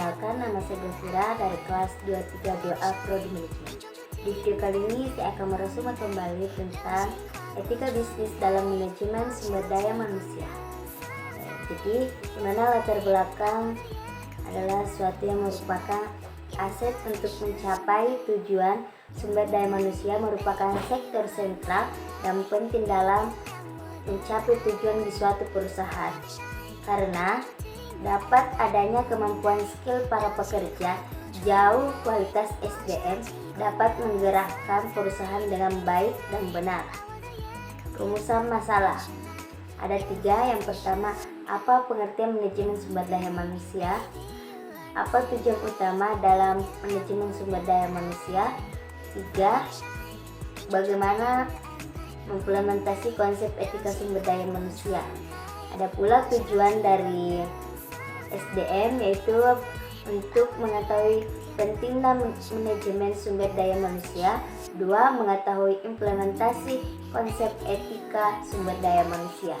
Perkenalkan, nama saya Gafira dari kelas 232A Prodi Manajemen. Di video kali ini saya akan merasuk kembali tentang etika bisnis dalam manajemen sumber daya manusia. Jadi, dimana latar belakang adalah suatu yang merupakan aset untuk mencapai tujuan. Sumber daya manusia merupakan sektor sentral dan penting dalam mencapai tujuan di suatu perusahaan, karena dapat adanya kemampuan skill para pekerja, jauh kualitas SDM dapat menggerakkan perusahaan dengan baik dan benar. Rumusan masalah ada 3. Yang pertama, apa pengertian manajemen sumber daya manusia? Apa tujuan utama dalam manajemen sumber daya manusia? 3. Bagaimana mengimplementasi konsep etika sumber daya manusia? Ada pula tujuan dari SDM, yaitu untuk mengetahui pentingnya manajemen sumber daya manusia. 2. Mengetahui implementasi konsep etika sumber daya manusia.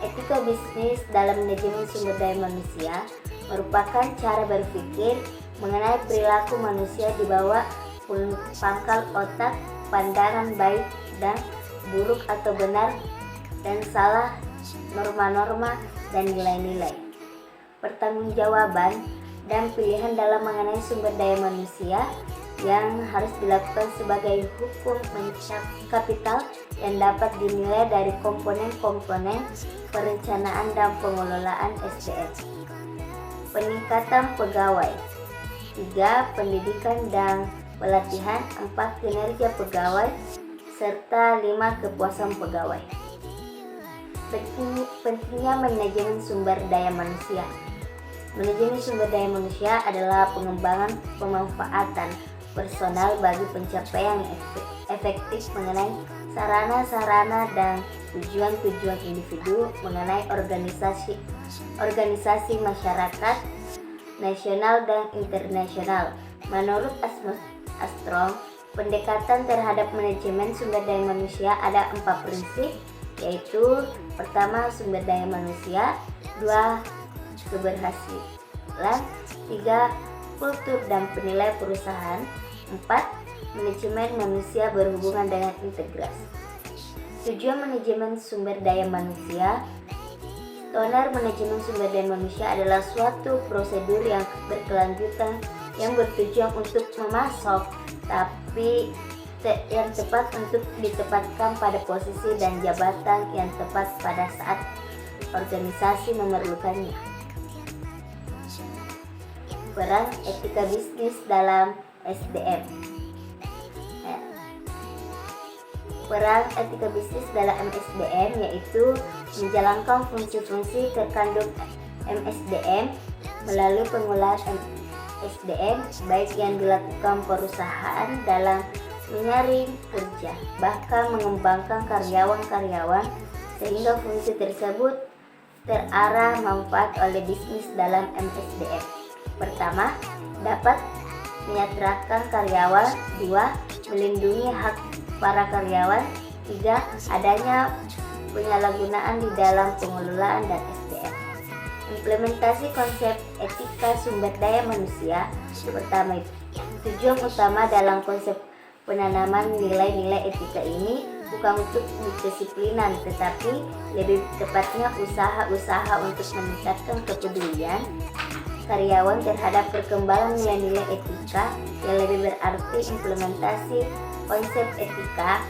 Etika bisnis dalam manajemen sumber daya manusia merupakan cara berpikir mengenai perilaku manusia di bawah pangkal otak, pandangan baik dan buruk atau benar dan salah, norma-norma dan nilai-nilai, pertanggungjawaban dan pilihan dalam mengenai sumber daya manusia yang harus dilakukan sebagai hukum kapital yang dapat dinilai dari komponen-komponen perencanaan dan pengelolaan SDM. Peningkatan pegawai. 3. Pendidikan dan pelatihan. 4. Kinerja pegawai serta 5. Kepuasan pegawai. Pentingnya manajemen sumber daya manusia. Manajemen sumber daya manusia adalah pengembangan pemanfaatan personal bagi pencapaian efektif mengenai sarana-sarana dan tujuan-tujuan individu, mengenai organisasi masyarakat nasional dan internasional. Menurut Armstrong, pendekatan terhadap manajemen sumber daya manusia ada 4 prinsip, yaitu pertama, sumber daya manusia. 2. Keberhasilan. 3. Kultur dan penilai perusahaan. 4. Manajemen manusia berhubungan dengan integrasi. Tujuan manajemen sumber daya manusia. Standar manajemen sumber daya manusia adalah suatu prosedur yang berkelanjutan yang bertujuan untuk memasok, tapi yang tepat untuk ditempatkan pada posisi dan jabatan yang tepat pada saat organisasi memerlukannya. Peran etika bisnis dalam SDM. Peran etika bisnis dalam MSDM yaitu menjalankan fungsi-fungsi terkandung MSDM melalui pengolahan SDM baik yang dilakukan perusahaan dalam menyaring kerja, bahkan mengembangkan karyawan-karyawan sehingga fungsi tersebut terarah manfaat oleh bisnis dalam MSDM. Pertama, dapat menyejahterakan karyawan. 2. Melindungi hak para karyawan. 3. Adanya penyalahgunaan di dalam pengelolaan dan SDM. Implementasi konsep etika sumber daya manusia. Pertama, tujuan utama dalam konsep penanaman nilai-nilai etika ini bukan untuk kedisiplinan, tetapi lebih tepatnya usaha-usaha untuk meningkatkan kepedulian karyawan terhadap perkembangan nilai-nilai etika, yang lebih berarti implementasi konsep etika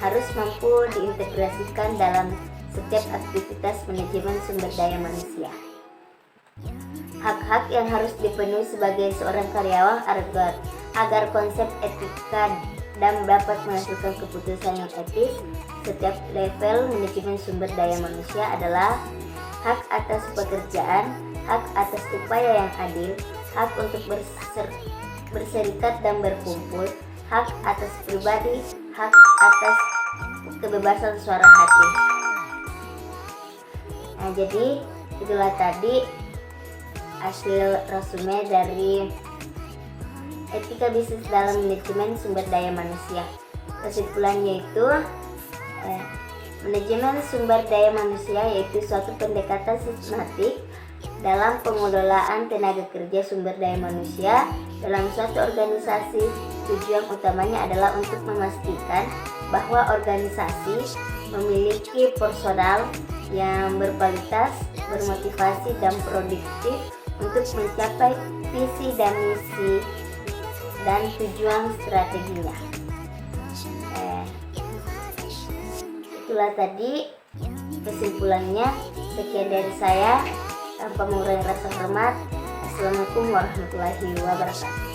harus mampu diintegrasikan dalam setiap aktivitas manajemen sumber daya manusia. Hak-hak yang harus dipenuhi sebagai seorang karyawan agar konsep etika dan dapat menghasilkan keputusan yang etis. Setiap level manajemen sumber daya manusia adalah hak atas pekerjaan, hak atas upaya yang adil, hak untuk berserikat dan berkumpul, hak atas pribadi, hak atas kebebasan suara hati. Nah, jadi itulah tadi hasil resume dari etika bisnis dalam manajemen sumber daya manusia. Kesimpulannya itu manajemen sumber daya manusia yaitu suatu pendekatan sistematik dalam pengelolaan tenaga kerja sumber daya manusia dalam suatu organisasi. Tujuan utamanya adalah untuk memastikan bahwa organisasi memiliki personal yang berkualitas, bermotivasi, dan produktif untuk mencapai visi dan misi dan tujuan strateginya. Itulah tadi kesimpulannya. Sekian dari saya. Tanpa mengurangi rasa hormat, Assalamualaikum warahmatullahi wabarakatuh.